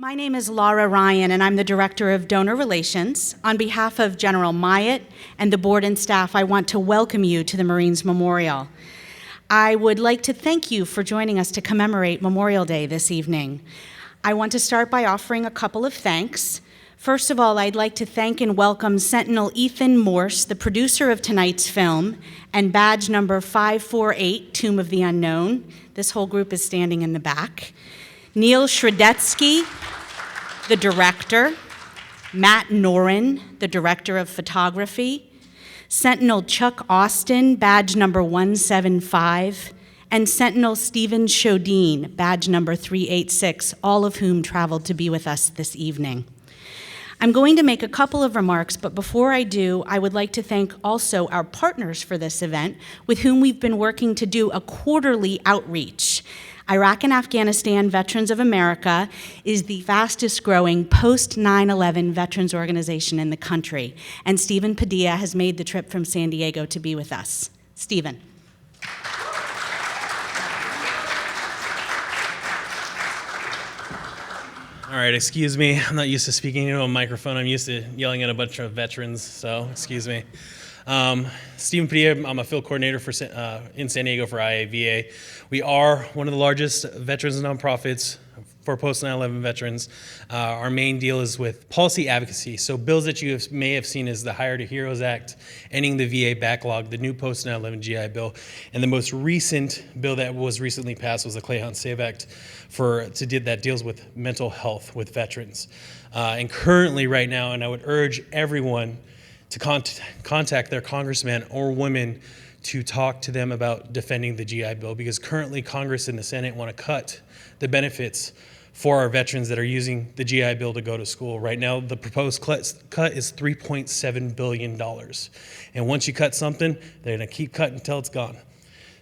My name is Laura Ryan, and I'm the Director of Donor Relations. On behalf of General Myatt and the board and staff, I want to welcome you to the Marines Memorial. I would like to thank you for joining us to commemorate Memorial Day this evening. I want to start by offering a couple of thanks. First of all, I'd like to thank and welcome Sentinel Ethan Morse, the producer of tonight's film, and badge number 548, Tomb of the Unknown. This whole group is standing in the back. Neil Shradetsky, the director, Matt Norin, the director of photography, Sentinel Chuck Austin, badge number 175, and Sentinel Stephen Shodine, badge number 386, all of whom traveled to be with us this evening. I'm going to make a couple of remarks, but before I do, I would like to thank also our partners for this event, with whom we've been working to do a quarterly outreach. Iraq and Afghanistan Veterans of America is the fastest growing post-9/11 veterans organization in the country, and Stephen Padilla has made the trip from San Diego to be with us. Stephen. All right, excuse me. I'm not used to speaking into a microphone. I'm used to yelling at a bunch of veterans, so excuse me. Stephen Padilla, I'm a field coordinator in San Diego for IAVA. We are one of the largest veterans nonprofits for post-9/11 veterans. Our main deal is with policy advocacy. So bills that you may have seen is the Hire to Heroes Act, ending the VA backlog, the new post-9/11 GI Bill, and the most recent bill that was recently passed was the Clay Hunt Save Act that deals with mental health with veterans. And currently right now, and I would urge everyone to contact their congressman or women to talk to them about defending the GI Bill, because currently Congress and the Senate want to cut the benefits for our veterans that are using the GI Bill to go to school. Right now, the proposed cut is $3.7 billion. And once you cut something, they're going to keep cutting until it's gone.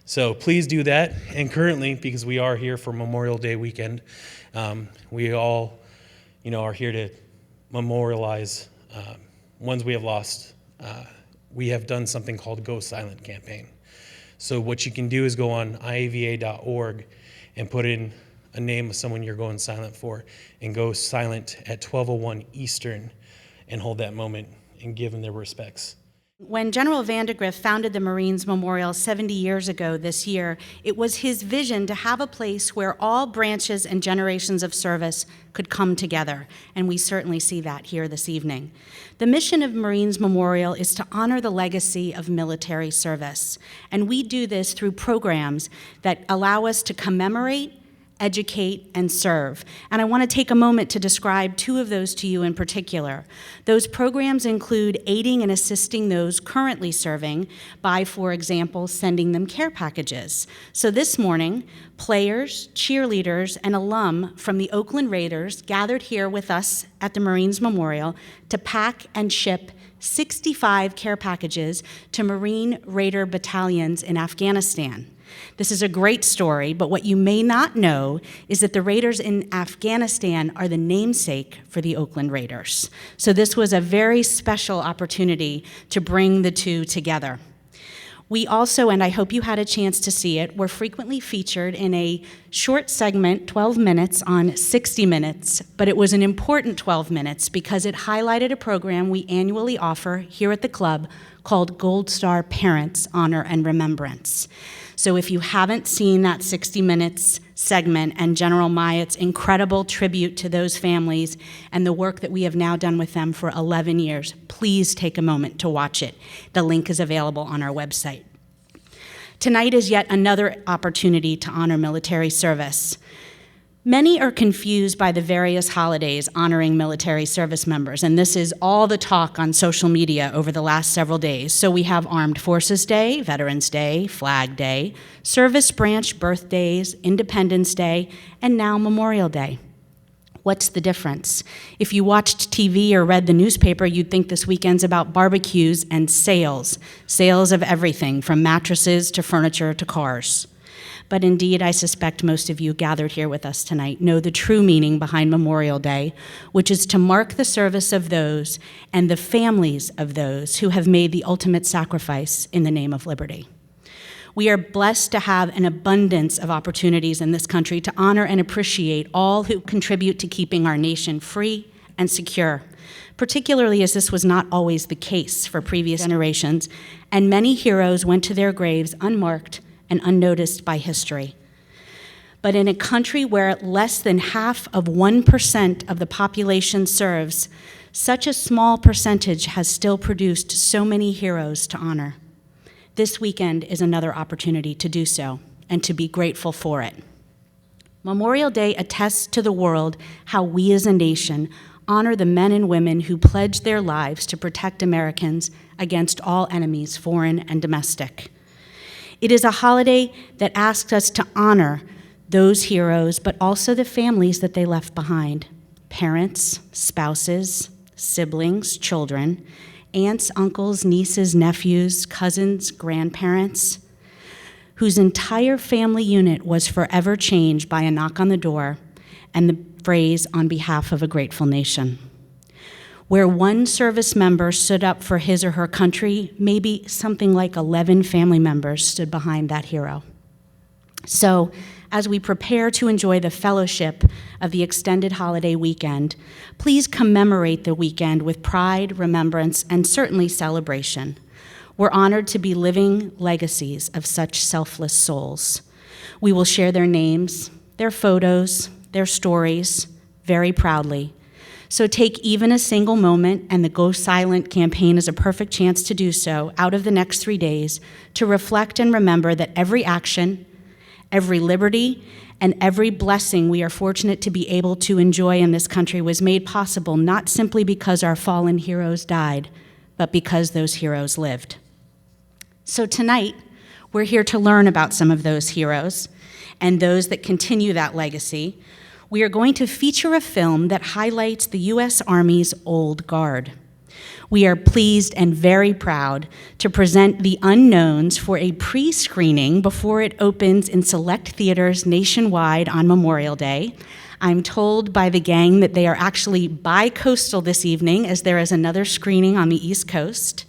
So please do that. And currently, because we are here for Memorial Day weekend, we all, are here to memorialize ones we have lost. We have done something called Go Silent campaign. So what you can do is go on iava.org and put in a name of someone you're going silent for, and go silent at 12:01 Eastern and hold that moment and give them their respects. When General Vandegrift founded the Marines Memorial 70 years ago this year, it was his vision to have a place where all branches and generations of service could come together, and we certainly see that here this evening. The mission of Marines Memorial is to honor the legacy of military service, and we do this through programs that allow us to commemorate, educate, and serve. And I want to take a moment to describe two of those to you in particular. Those programs include aiding and assisting those currently serving by, for example, sending them care packages. So this morning, players, cheerleaders, and alum from the Oakland Raiders gathered here with us at the Marines Memorial to pack and ship 65 care packages to Marine Raider battalions in Afghanistan. This is a great story, but what you may not know is that the Raiders in Afghanistan are the namesake for the Oakland Raiders. So this was a very special opportunity to bring the two together. We also, and I hope you had a chance to see it, were frequently featured in a short segment, 12 minutes on 60 Minutes, but it was an important 12 minutes because it highlighted a program we annually offer here at the club called Gold Star Parents Honor and Remembrance. So if you haven't seen that 60 Minutes segment and General Myatt's incredible tribute to those families and the work that we have now done with them for 11 years, please take a moment to watch it. The link is available on our website. Tonight is yet another opportunity to honor military service. Many are confused by the various holidays honoring military service members, and this is all the talk on social media over the last several days. So we have Armed Forces Day, Veterans Day, Flag Day, Service Branch birthdays, Independence Day, and now Memorial Day. What's the difference? If you watched TV or read the newspaper, you'd think this weekend's about barbecues and sales of everything from mattresses to furniture to cars. But indeed, I suspect most of you gathered here with us tonight know the true meaning behind Memorial Day, which is to mark the service of those and the families of those who have made the ultimate sacrifice in the name of liberty. We are blessed to have an abundance of opportunities in this country to honor and appreciate all who contribute to keeping our nation free and secure, particularly as this was not always the case for previous generations, and many heroes went to their graves unmarked and unnoticed by history. But in a country where less than half of 1% of the population serves, such a small percentage has still produced so many heroes to honor. This weekend is another opportunity to do so and to be grateful for it. Memorial Day attests to the world how we as a nation honor the men and women who pledged their lives to protect Americans against all enemies, foreign and domestic. It is a holiday that asks us to honor those heroes, but also the families that they left behind: parents, spouses, siblings, children, aunts, uncles, nieces, nephews, cousins, grandparents, whose entire family unit was forever changed by a knock on the door and the phrase, "on behalf of a grateful nation." Where one service member stood up for his or her country, maybe something like 11 family members stood behind that hero. So, as we prepare to enjoy the fellowship of the extended holiday weekend, please commemorate the weekend with pride, remembrance, and certainly celebration. We're honored to be living legacies of such selfless souls. We will share their names, their photos, their stories very proudly. So take even a single moment, and the Go Silent campaign is a perfect chance to do so, out of the next 3 days, to reflect and remember that every action, every liberty, and every blessing we are fortunate to be able to enjoy in this country was made possible not simply because our fallen heroes died, but because those heroes lived. So tonight, we're here to learn about some of those heroes and those that continue that legacy. We are going to feature a film that highlights the U.S. Army's Old Guard. We are pleased and very proud to present The Unknowns for a pre-screening before it opens in select theaters nationwide on Memorial Day. I'm told by the gang that they are actually bi-coastal this evening, as there is another screening on the East Coast.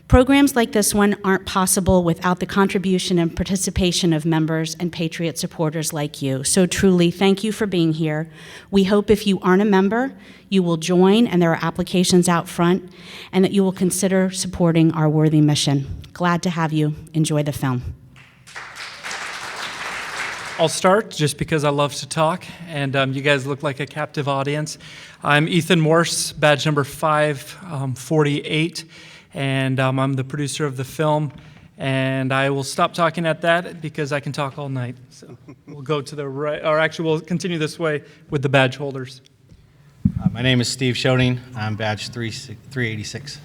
Programs like this one aren't possible without the contribution and participation of members and Patriot supporters like you. So truly, thank you for being here. We hope if you aren't a member, you will join, and there are applications out front, and that you will consider supporting our worthy mission. Glad to have you. Enjoy the film. I'll start just because I love to talk, and you guys look like a captive audience. I'm Ethan Morse, badge number 548. And I'm the producer of the film, and I will stop talking at that because I can talk all night. So we'll go to the right, or actually we'll continue this way with the badge holders. My name is Steve Schoening. I'm badge 386.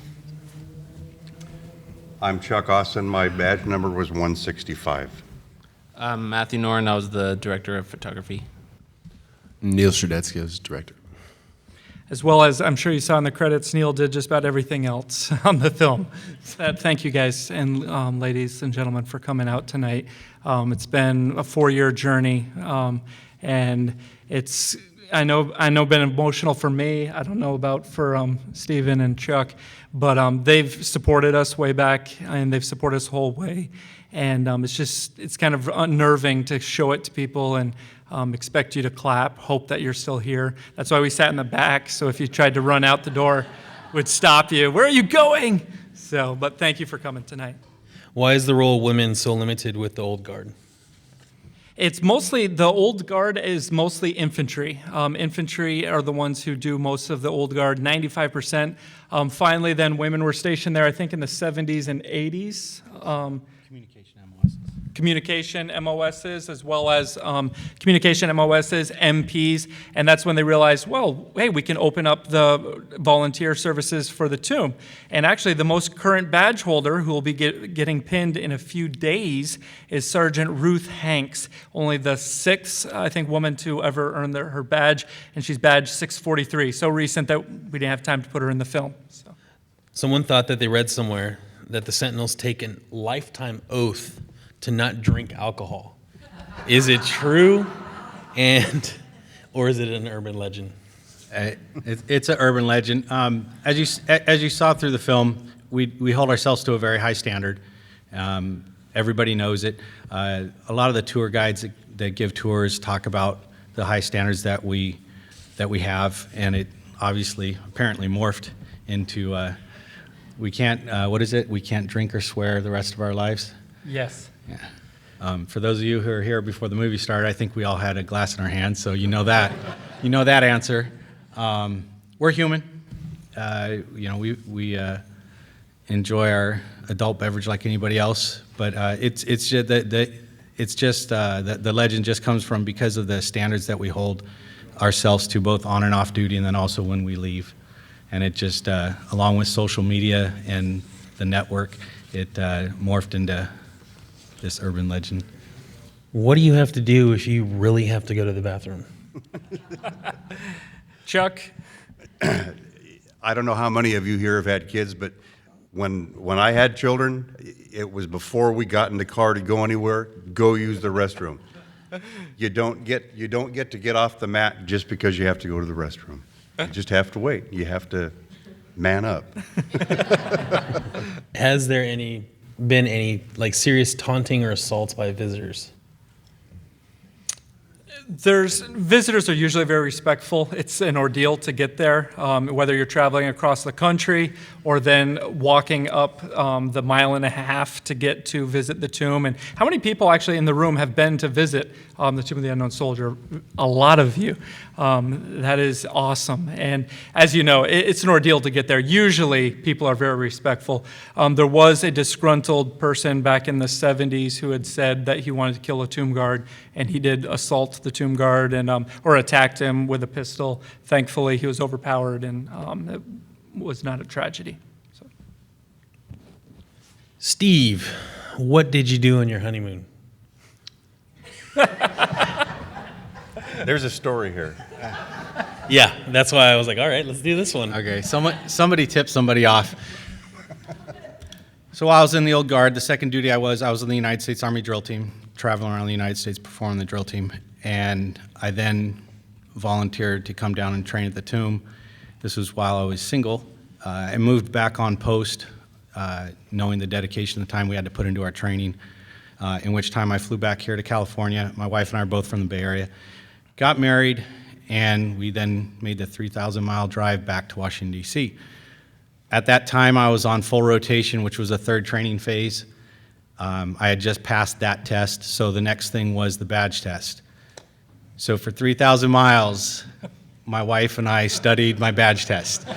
I'm Chuck Austin. My badge number was 165. I'm Matthew Noren. I was the director of photography. Neil Stradetsky is director. As well as, I'm sure you saw in the credits, Neil did just about everything else on the film. So thank you guys and ladies and gentlemen for coming out tonight. It's been a 4-year journey, and it's, I know been emotional for me. I don't know about for Stephen and Chuck, but they've supported us way back, and they've supported us the whole way. And it's kind of unnerving to show it to people and expect you to clap, hope that you're still here. That's why we sat in the back, so if you tried to run out the door, we'd stop you. Where are you going? So, but thank you for coming tonight. Why is the role of women so limited with the Old Guard? It's mostly, the Old Guard is mostly infantry. Infantry are the ones who do most of the Old Guard, 95%. Finally, then women were stationed there, I think, in the 70s and 80s. Communication MOSs, as well as communication MOSs, MPs, and that's when they realized, well, hey, we can open up the volunteer services for the tomb. And actually, the most current badge holder, who will be getting pinned in a few days, is Sergeant Ruth Hanks, only the 6th, I think, woman to ever earn her badge, and she's badge 643, so recent that we didn't have time to put her in the film. So. Someone thought that they read somewhere that the Sentinels take a lifetime oath to not drink alcohol. Is it true? Or is it an urban legend? It's an urban legend. As you saw through the film, we hold ourselves to a very high standard. Everybody knows it. A lot of the tour guides that give tours talk about the high standards that we have, and it obviously apparently morphed into we can't we can't drink or swear the rest of our lives. Yes. Yeah. For those of you who are here before the movie started, I think we all had a glass in our hands, so you know that answer. We're human. We enjoy our adult beverage like anybody else, but it's just the legend just comes from because of the standards that we hold ourselves to, both on and off duty, and then also when we leave. And it just, along with social media and the network, it morphed into this urban legend. What do you have to do if you really have to go to the bathroom? Chuck? I don't know how many of you here have had kids, but when I had children, it was before we got in the car to go anywhere, go use the restroom. You don't get to get off the mat just because you have to go to the restroom. You just have to wait. You have to man up. Has there been any like serious taunting or assaults by visitors? Visitors are usually very respectful. It's an ordeal to get there, whether you're traveling across the country or then walking up the 1.5 miles to get to visit the tomb. And how many people actually in the room have been to visit the Tomb of the Unknown Soldier? A lot of you. That is awesome. And as you know, it's an ordeal to get there. Usually people are very respectful. There was a disgruntled person back in the 70s who had said that he wanted to kill a tomb guard, and he did assault the tomb guard and or attacked him with a pistol. Thankfully, he was overpowered, and it was not a tragedy. So. Steve, what did you do on your honeymoon? There's a story here. Yeah, that's why I was like, all right, let's do this one. Okay, somebody tipped somebody off. So while I was in the old guard, the second duty I was in the United States Army drill team, traveling around the United States performing the drill team. And I then volunteered to come down and train at the tomb. This was while I was single. I moved back on post, knowing the dedication and the time we had to put into our training, in which time I flew back here to California. My wife and I are both from the Bay Area. Got married, and we then made the 3,000-mile drive back to Washington, D.C. At that time, I was on full rotation, which was a third training phase. I had just passed that test, so the next thing was the badge test. So for 3,000 miles, my wife and I studied my badge test.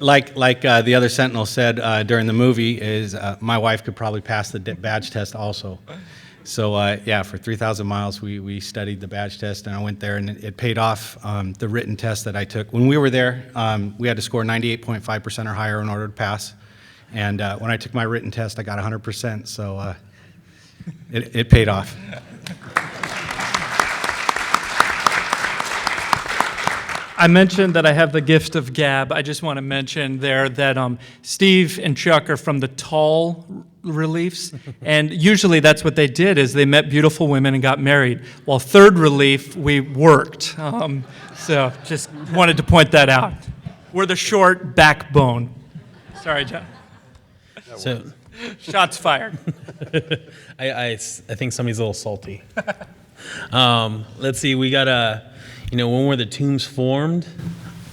Like the other Sentinel said during the movie, is my wife could probably pass the badge test also. So yeah, for 3,000 miles, we studied the badge test, and I went there, and it paid off. The written test that I took, when we were there, we had to score 98.5% or higher in order to pass. And when I took my written test, I got 100%, so it paid off. I mentioned that I have the gift of gab. I just want to mention there that Steve and Chuck are from the tall reliefs, and usually that's what they did, is they met beautiful women and got married. While third relief, we worked. So just wanted to point that out. We're the short backbone. Sorry, John. So, Shots fired. I think somebody's a little salty. Let's see, we got when were the tombs formed?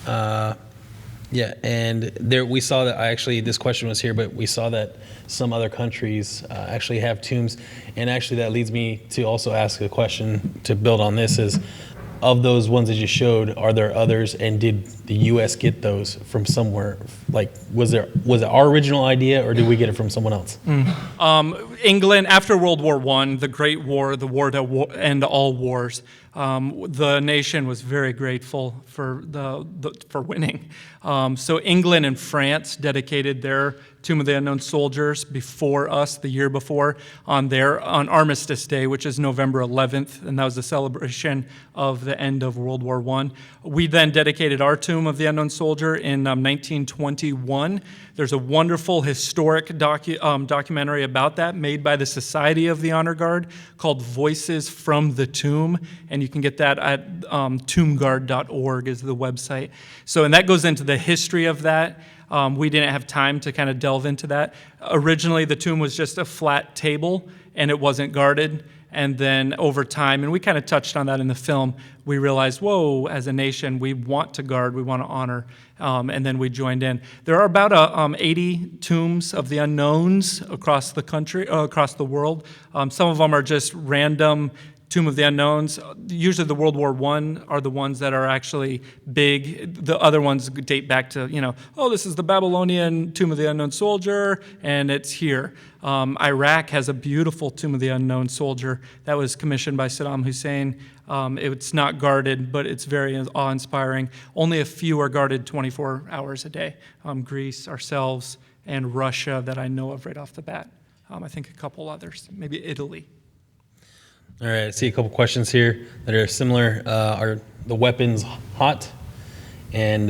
Yeah, and there we saw that this question was here, but we saw that some other countries actually have tombs, and actually that leads me to also ask a question to build on this is, of those ones that you showed, are there others, and did the U.S. get those from somewhere? Like, was it our original idea, or did we get it from someone else? England, after World War I, the Great War, the war to end all wars, the nation was very grateful for for winning. So England and France dedicated their Tomb of the Unknown Soldiers before us, the year before, on Armistice Day, which is November 11th, and that was the celebration of the end of World War I. We then dedicated our Tomb of the Unknown Soldier in 1921. There's a wonderful historic documentary about that made by the Society of the Honor Guard called Voices from the Tomb, and you can get that at tombguard.org is the website. So, and that goes into the history of that. We didn't have time to kind of delve into that. Originally, the tomb was just a flat table, and it wasn't guarded. And then over time, and we kind of touched on that in the film, we realized, whoa, as a nation, we want to guard, we want to honor, and then we joined in. There are about 80 tombs of the unknowns across the country, across the world. Some of them are just random Tomb of the Unknowns. Usually the World War I are the ones that are actually big. The other ones date back to, this is the Babylonian Tomb of the Unknown Soldier, and it's here. Iraq has a beautiful Tomb of the Unknown Soldier that was commissioned by Saddam Hussein. It's not guarded, but it's very awe-inspiring. Only a few are guarded 24 hours a day. Greece, ourselves, and Russia that I know of right off the bat. I think a couple others, maybe Italy. All right, I see a couple questions here that are similar. Are the weapons hot? And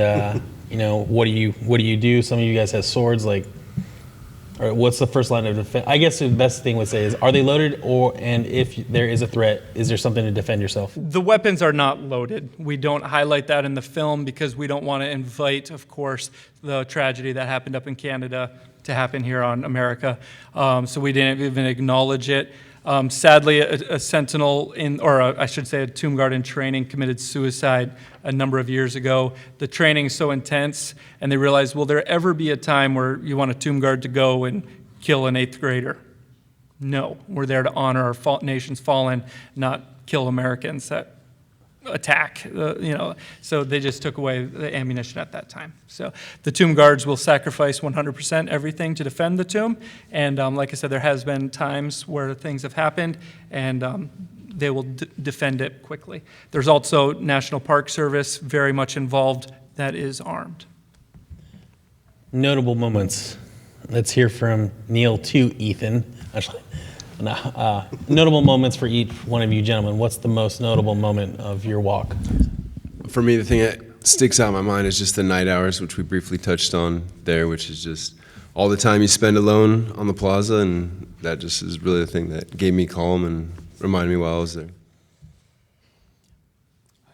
what do you do? Some of you guys have swords. Or what's the first line of defense? I guess the best thing would say is, are they loaded? And if there is a threat, is there something to defend yourself? The weapons are not loaded. We don't highlight that in the film because we don't want to invite, of course, the tragedy that happened up in Canada to happen here on America. So we didn't even acknowledge it. Sadly, a sentinel a tomb guard in training committed suicide a number of years ago. The training is so intense, and they realized, will there ever be a time where you want a tomb guard to go and kill an 8th grader? No, we're there to honor our nation's fallen, not kill Americans that attack, so they just took away the ammunition at that time. So the tomb guards will sacrifice 100% everything to defend the tomb, and like I said, there has been times where things have happened, and they will defend it quickly. There's also National Park Service very much involved that is armed. Notable moments. Let's hear from Neil to Ethan. Actually, notable moments for each one of you gentlemen. What's the most notable moment of your walk? For me, the thing that sticks out in my mind is just the night hours, which we briefly touched on there, which is just all the time you spend alone on the plaza, and that just is really the thing that gave me calm and reminded me while I was there. I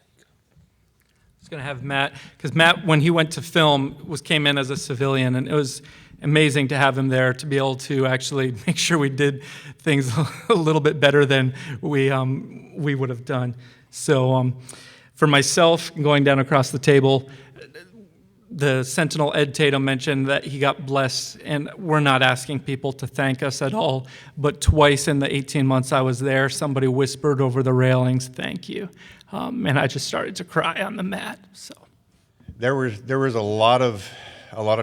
was going to have Matt, because Matt, when he went to film, came in as a civilian, and it was amazing to have him there to be able to actually make sure we did things a little bit better than we would have done. So for myself, going down across the table, the Sentinel Ed Tatum mentioned that he got blessed, and we're not asking people to thank us at all, but twice in the 18 months I was there, somebody whispered over the railings, "Thank you," and I just started to cry on the mat. So There was a lot of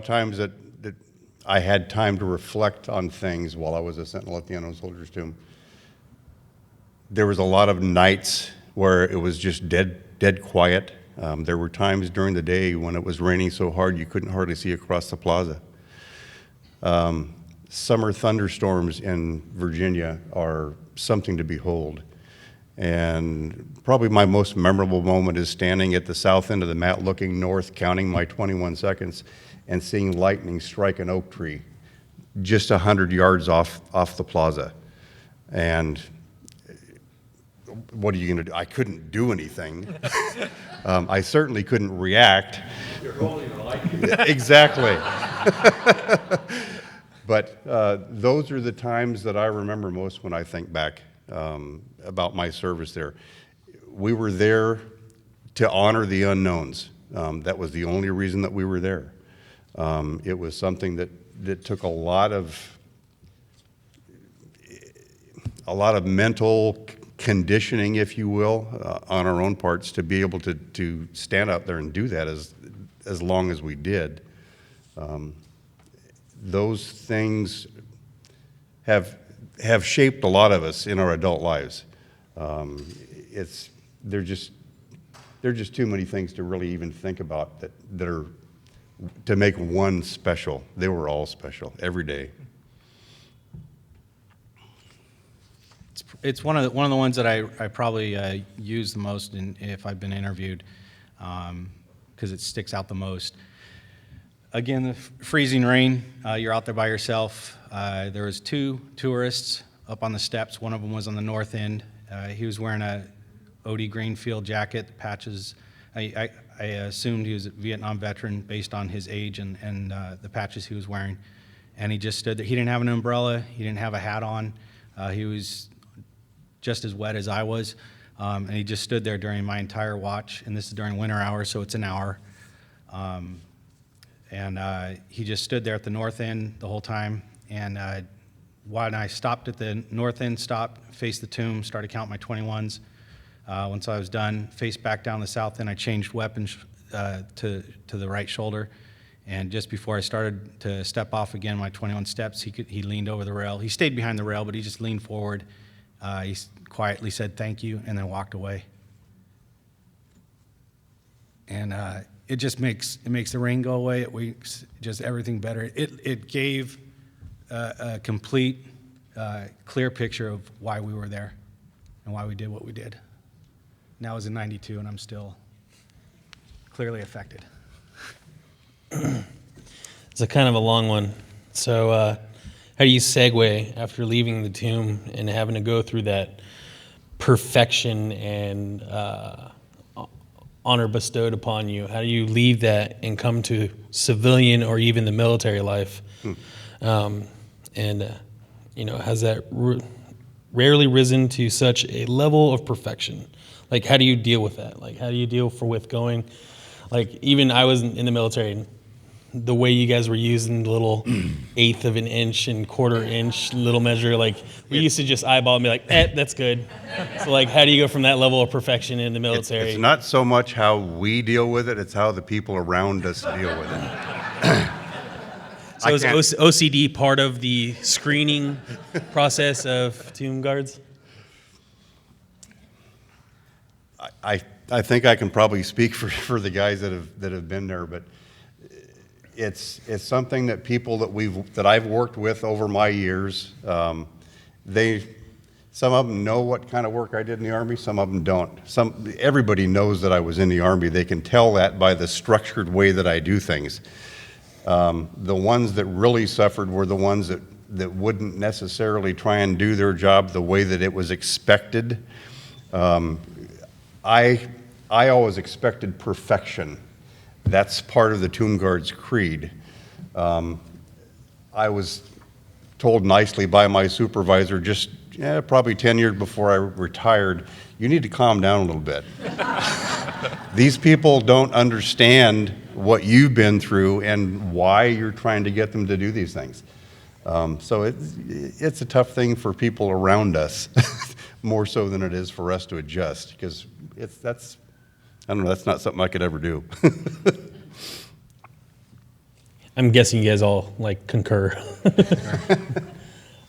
times that I had time to reflect on things while I was a sentinel at the Unknown Soldiers Tomb. There was a lot of nights where it was just dead quiet. There were times during the day when it was raining so hard you couldn't hardly see across the plaza. Summer thunderstorms in Virginia are something to behold. And probably my most memorable moment is standing at the south end of the mat looking north, counting my 21 seconds, and seeing lightning strike an oak tree just 100 yards off the plaza. And what are you going to do? I couldn't do anything. I certainly couldn't react. You're holding the lightning. Exactly. But those are the times that I remember most when I think back about my service there. We were there to honor the unknowns. That was the only reason that we were there. It was something that took a lot of mental conditioning, if you will, on our own parts to be able to stand out there and do that as long as we did. Those things have shaped a lot of us in our adult lives. They're just too many things to really even think about that are to make one special. They were all special every day. It's one of the ones that I probably use the most if I've been interviewed, because it sticks out the most. Again, the freezing rain. You're out there by yourself. There was 2 tourists up on the steps. One of them was on the north end. He was wearing a O.D. Greenfield jacket, patches I assumed he was a Vietnam veteran based on his age and the patches he was wearing. And he just stood there. He didn't have an umbrella. He didn't have a hat on. He was just as wet as I was. And he just stood there during my entire watch. And this is during winter hours, so it's an hour. He just stood there at the north end the whole time. And when I stopped at the north end, faced the tomb, started counting my 21s. Once I was done, faced back down the south end, I changed weapons to the right shoulder. And just before I started to step off again, my 21 steps, he leaned over the rail. He stayed behind the rail, but he just leaned forward. He quietly said thank you and then walked away. And it just makes the rain go away. It makes just everything better. It gave a complete, clear picture of why we were there and why we did what we did. And that was in '92, and I'm still clearly affected. It's a kind of a long one. So how do you segue after leaving the tomb and having to go through that perfection and honor bestowed upon you? How do you leave that and come to civilian or even the military life? Has that rarely risen to such a level of perfection? Like, how do you deal with that? Like, how do you deal with going? Like, even I was in the military, and the way you guys were using the little eighth of an inch and quarter inch little measure, like, we used to just eyeball and be like, that's good. So, like, how do you go from that level of perfection in the military? It's not so much how we deal with it, it's how the people around us deal with it. So is OCD part of the screening process of tomb guards? I think I can probably speak for the guys that have been there, but it's something that people that I've worked with over my years, some of them know what kind of work I did in the Army, some of them don't. Everybody knows that I was in the Army. They can tell that by the structured way that I do things. The ones that really suffered were the ones that wouldn't necessarily try and do their job the way that it was expected. I always expected perfection. That's part of the Tomb Guard's creed. I was told nicely by my supervisor just probably 10 years before I retired, you need to calm down a little bit. These people don't understand what you've been through and why you're trying to get them to do these things. So it's a tough thing for people around us, more so than it is for us to adjust, because that's not something I could ever do. I'm guessing you guys all concur.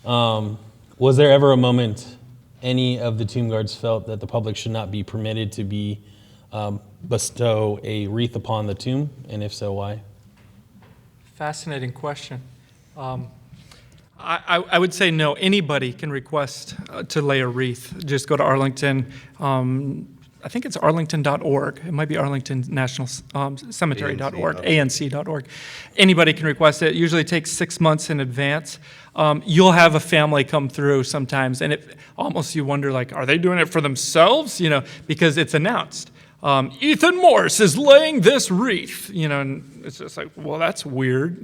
Was there ever a moment any of the tomb guards felt that the public should not be permitted to bestow a wreath upon the tomb, and if so, why? Fascinating question. I would say no. Anybody can request to lay a wreath. Just go to Arlington. I think it's arlington.org. It might be Arlington National Cemetery.org, ANC.org. Anybody can request it. It usually takes 6 months in advance. You'll have a family come through sometimes, and it almost you wonder, are they doing it for themselves? Because it's announced. Ethan Morse is laying this wreath, and it's just well, that's weird,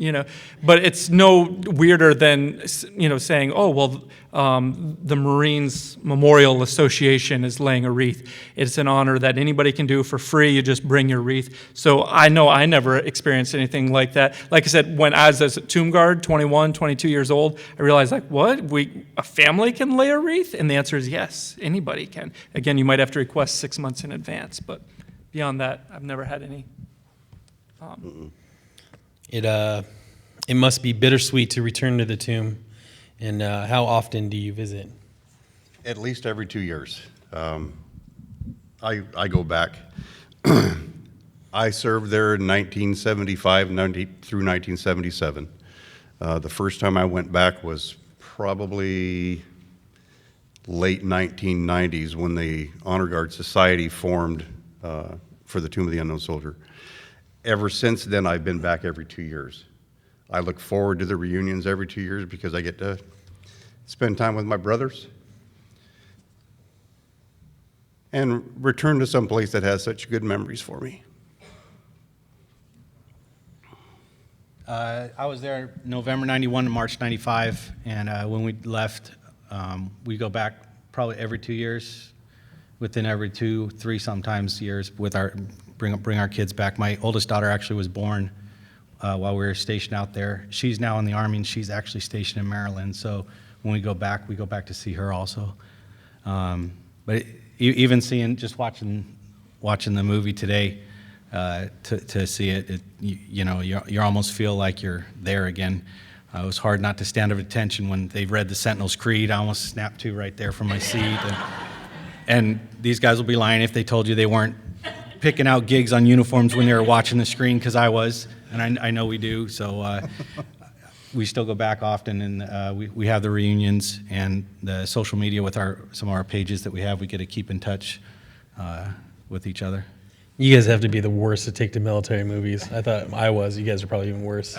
but it's no weirder than, saying, oh, well, the Marines Memorial Association is laying a wreath. It's an honor that anybody can do for free. You just bring your wreath. So I know I never experienced anything like that. Like I said, when I was a tomb guard, 21, 22 years old, I realized, what? A family can lay a wreath? And the answer is yes, anybody can. Again, you might have to request 6 months in advance, but beyond that, I've never had any. It must be bittersweet to return to the tomb. And how often do you visit? At least every 2 years. I go back. I served there in 1975 through 1977. The first time I went back was probably late 1990s when the Honor Guard Society formed for the Tomb of the Unknown Soldier. Ever since then, I've been back every 2 years. I look forward to the reunions every 2 years because I get to spend time with my brothers. and return to some place that has such good memories for me. I was there November 91 to March 95, and when we left, we go back probably every 2 years, within every 2, 3 sometimes years, with bring our kids back. My oldest daughter actually was born while we were stationed out there. She's now in the Army, and she's actually stationed in Maryland, so when we go back to see her also. But even just watching the movie today, to see it, you almost feel like you're there again. It was hard not to stand at attention when they read the Sentinel's Creed. I almost snapped to right there from my seat. And these guys will be lying if they told you they weren't picking out gigs on uniforms when they were watching the screen, because I was, and I know we do. So we still go back often, and we have the reunions and the social media with some of our pages that we have. We get to keep in touch with each other. You guys have to be the worst to take to military movies. I thought I was. You guys are probably even worse.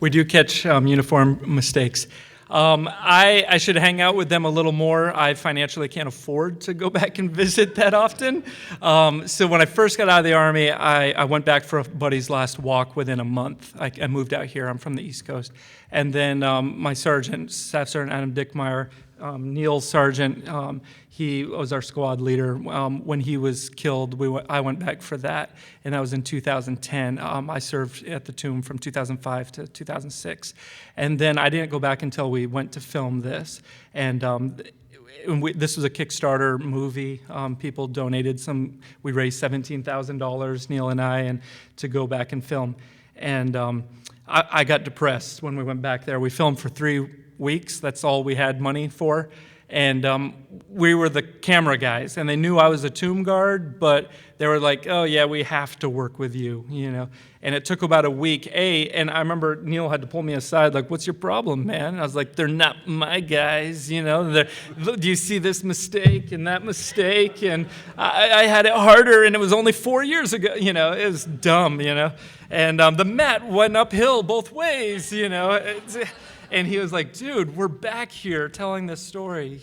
We do catch uniform mistakes. I should hang out with them a little more. I financially can't afford to go back and visit that often. So when I first got out of the Army, I went back for a buddy's last walk within a month. I moved out here. I'm from the East Coast. And then my sergeant, Staff Sergeant Adam Dickmeyer, Neil Sargent, he was our squad leader. When he was killed, I went back for that, and that was in 2010. I served at the tomb from 2005 to 2006. And then I didn't go back until we went to film this. And this was a Kickstarter movie. People donated some. We raised $17,000, Neil and I, and to go back and film. And I got depressed when we went back there. We filmed for 3 weeks. That's all we had money for. And we were the camera guys, and they knew I was a tomb guard, but they were like, oh, yeah, we have to work with you, And it took about a week, and I remember Neil had to pull me aside, like, what's your problem, man? And I was like, they're not my guys, Do you see this mistake and that mistake? And I had it harder, and it was only 4 years ago, It was dumb, And the mat went uphill both ways, And he was like, dude, we're back here telling this story,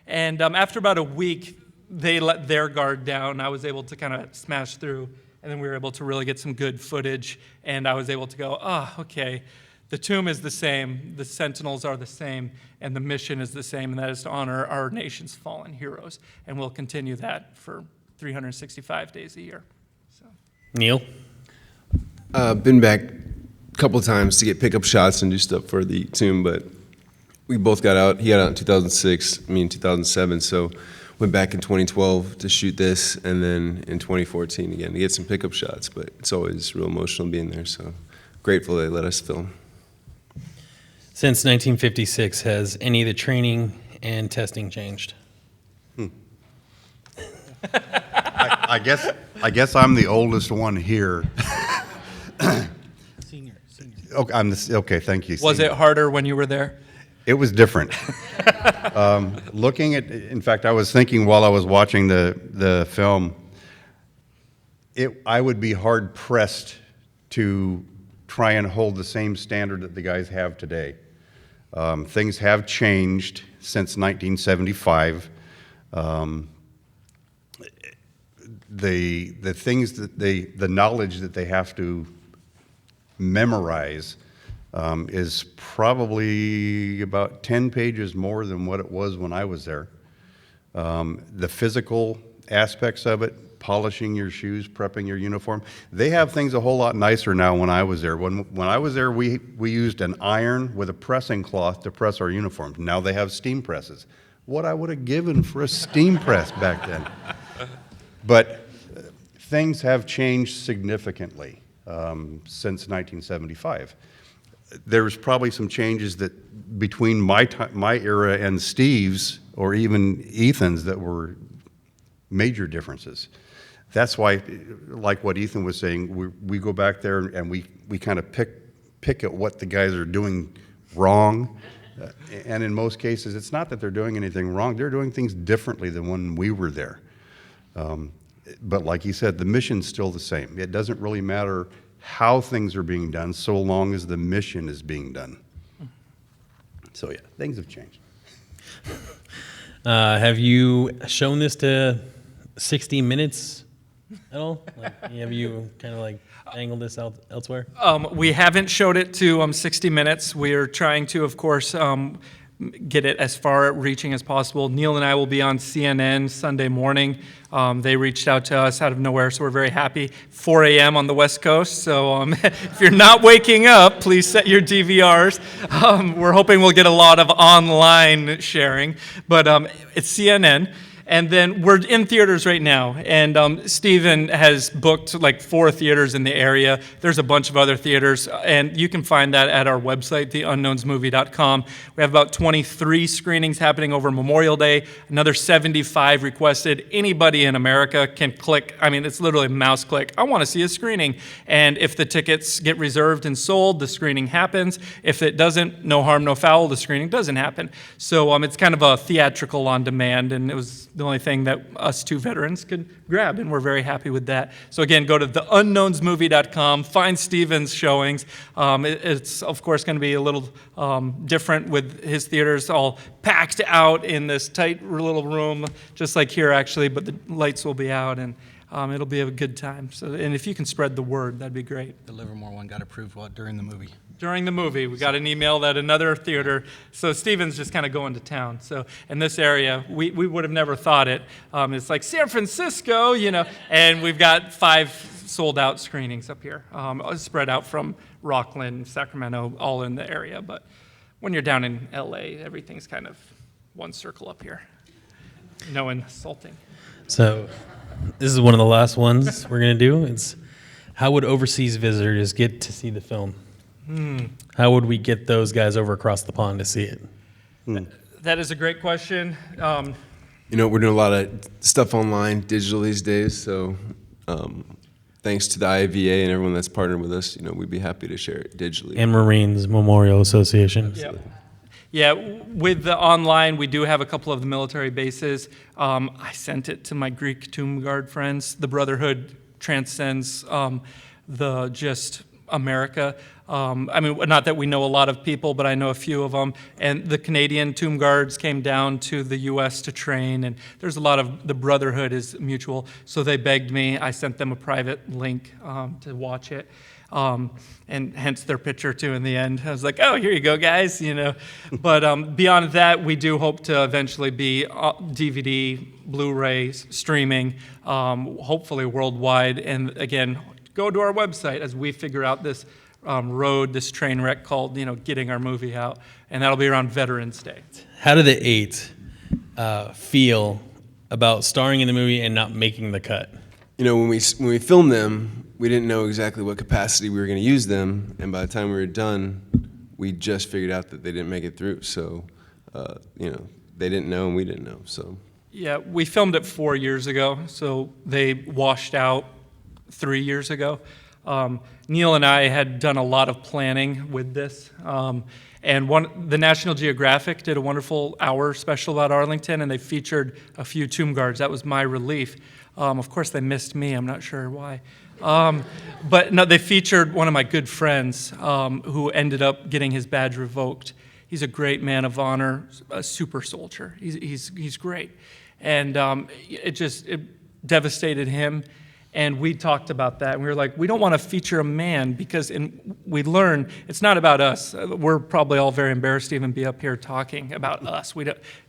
And after about a week, they let their guard down. I was able to kind of smash through, and then we were able to really get some good footage, and I was able to go, okay, the tomb is the same, the sentinels are the same, and the mission is the same, and that is to honor our nation's fallen heroes. And we'll continue that for 365 days a year. So. Neil? Been back couple of times to get pickup shots and do stuff for the tomb, but we both got out. He got out in 2006, me in 2007, so went back in 2012 to shoot this, and then in 2014 again to get some pickup shots, but it's always real emotional being there, so grateful they let us film. Since 1956, has any of the training and testing changed? I guess I'm the oldest one here. Okay, thank you. Was it harder when you were there? It was different. Looking at, in fact, I was thinking while I was watching the film, I would be hard pressed to try and hold the same standard that the guys have today. Things have changed since 1975. The things that the knowledge that they have to memorize is probably about 10 pages more than what it was when I was there. The physical aspects of it, polishing your shoes, prepping your uniform, they have things a whole lot nicer now when I was there. When I was there, we used an iron with a pressing cloth to press our uniforms. Now they have steam presses. What I would have given for a steam press back then. But things have changed significantly since 1975. There's probably some changes that between my era and Steve's, or even Ethan's, that were major differences. That's why, like what Ethan was saying, we go back there and we kind of pick at what the guys are doing wrong. And in most cases, it's not that they're doing anything wrong. They're doing things differently than when we were there. But like he said, the mission's still the same. It doesn't really matter how things are being done so long as the mission is being done. So yeah, things have changed. Have you shown this to 60 Minutes at all? Like, have you kind of like angled this out elsewhere? We haven't showed it to 60 Minutes. We're trying to, of course, get it as far reaching as possible. Neil and I will be on CNN Sunday morning. They reached out to us out of nowhere, so we're very happy. 4 a.m. on the West Coast, so if you're not waking up, please set your DVRs. We're hoping we'll get a lot of online sharing, but it's CNN. And then we're in theaters right now, and Steven has booked like 4 theaters in the area. There's a bunch of other theaters, and you can find that at our website, theunknownsmovie.com. We have about 23 screenings happening over Memorial Day, another 75 requested. Anybody in America can click, I mean, it's literally a mouse click, I want to see a screening. And if the tickets get reserved and sold, the screening happens. If it doesn't, no harm, no foul, the screening doesn't happen. So it's kind of a theatrical on demand, and it was the only thing that us 2 veterans could grab, and we're very happy with that. So again, go to theunknownsmovie.com, find Steven's showings. It's of course going to be a little different with his theaters all packed out in this tight little room, just like here actually, but the lights will be out, and it'll be a good time. So, and if you can spread the word, that'd be great. The Livermore one got approved during the movie. During the movie, we got an email that another theater, so Steven's just kind of going to town. So in this area, we would have never thought it. It's like San Francisco, and we've got 5 sold out screenings up here, spread out from Rockland, Sacramento, all in the area. But when you're down in LA, everything's kind of one circle up here. No insulting. So this is one of the last ones we're going to do. It's how would overseas visitors get to see the film? How would we get those guys over across the pond to see it? That is a great question. We're doing a lot of stuff online, digital these days, so thanks to the IAVA and everyone that's partnered with us, we'd be happy to share it digitally. And Marines Memorial Association. Yeah, with the online, we do have a couple of the military bases. I sent it to my Greek tomb guard friends. The brotherhood transcends the just America. Not that we know a lot of people, but I know a few of them. And the Canadian tomb guards came down to the U.S. to train, and there's a lot of, the brotherhood is mutual. So they begged me. I sent them a private link to watch it. And hence their picture too in the end. I was like, oh, here you go, guys, But beyond that, we do hope to eventually be DVD, Blu-ray, streaming, hopefully worldwide. And again, go to our website as we figure out this this train wreck called, getting our movie out. And that'll be around Veterans Day. How do the 8 feel about starring in the movie and not making the cut? When we filmed them, we didn't know exactly what capacity we were going to use them, and by the time we were done, we just figured out that they didn't make it through. So, they didn't know and we didn't know. So. Yeah, we filmed it 4 years ago, so they washed out 3 years ago. Neil and I had done a lot of planning with this, and the National Geographic did a wonderful hour special about Arlington, and they featured a few tomb guards. That was my relief. Of course, they missed me. I'm not sure why. But no, they featured one of my good friends who ended up getting his badge revoked. He's a great man of honor, a super soldier. He's great. And it devastated him. And we talked about that, and we were like, we don't want to feature a man because we learn it's not about us. We're probably all very embarrassed to even be up here talking about us.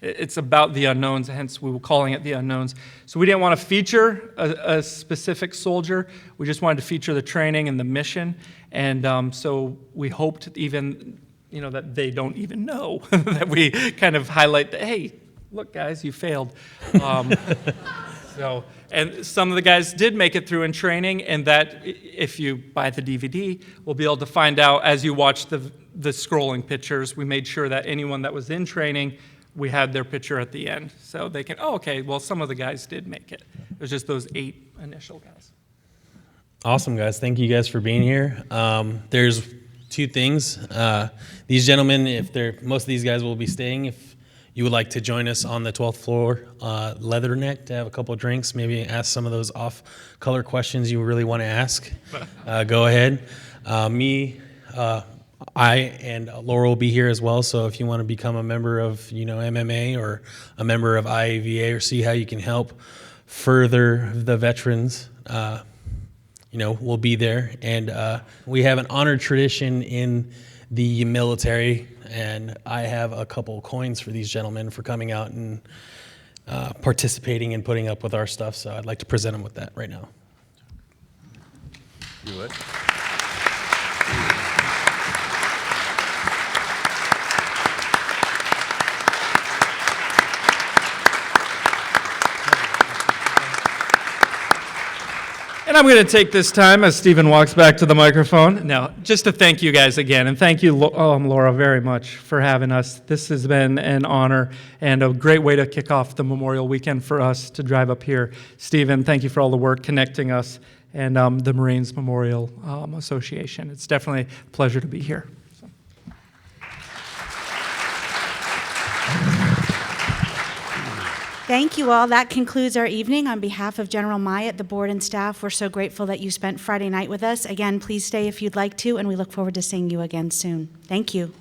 It's about the unknowns, hence we were calling it The Unknowns. So we didn't want to feature a specific soldier. We just wanted to feature the training and the mission. And so we hoped even, that they don't even know, that we kind of highlight that, hey, look, guys, you failed. And some of the guys did make it through in training, and that, if you buy the DVD, we'll be able to find out as you watch the scrolling pictures. We made sure that anyone that was in training, we had their picture at the end. So they can, some of the guys did make it. It was just those 8 initial guys. Awesome, guys. Thank you guys for being here. There's 2 things. These gentlemen, most of these guys will be staying. If you would like to join us on the 12th floor, Leatherneck, to have a couple of drinks, maybe ask some of those off-color questions you really want to ask, go ahead. I and Laura will be here as well. So if you want to become a member of, MMA or a member of IAVA, or see how you can help further the veterans, we'll be there. And we have an honored tradition in the military, and I have a couple coins for these gentlemen for coming out and participating and putting up with our stuff. So I'd like to present them with that right now. You would? And I'm going to take this time as Stephen walks back to the microphone. Now, just to thank you guys again, and thank you, Laura, very much for having us. This has been an honor and a great way to kick off the Memorial Weekend for us to drive up here. Stephen, thank you for all the work connecting us and the Marines Memorial Association. It's definitely a pleasure to be here. Thank you all. That concludes our evening. On behalf of General Myatt, the board and staff, we're so grateful that you spent Friday night with us. Again, please stay if you'd like to, and we look forward to seeing you again soon. Thank you.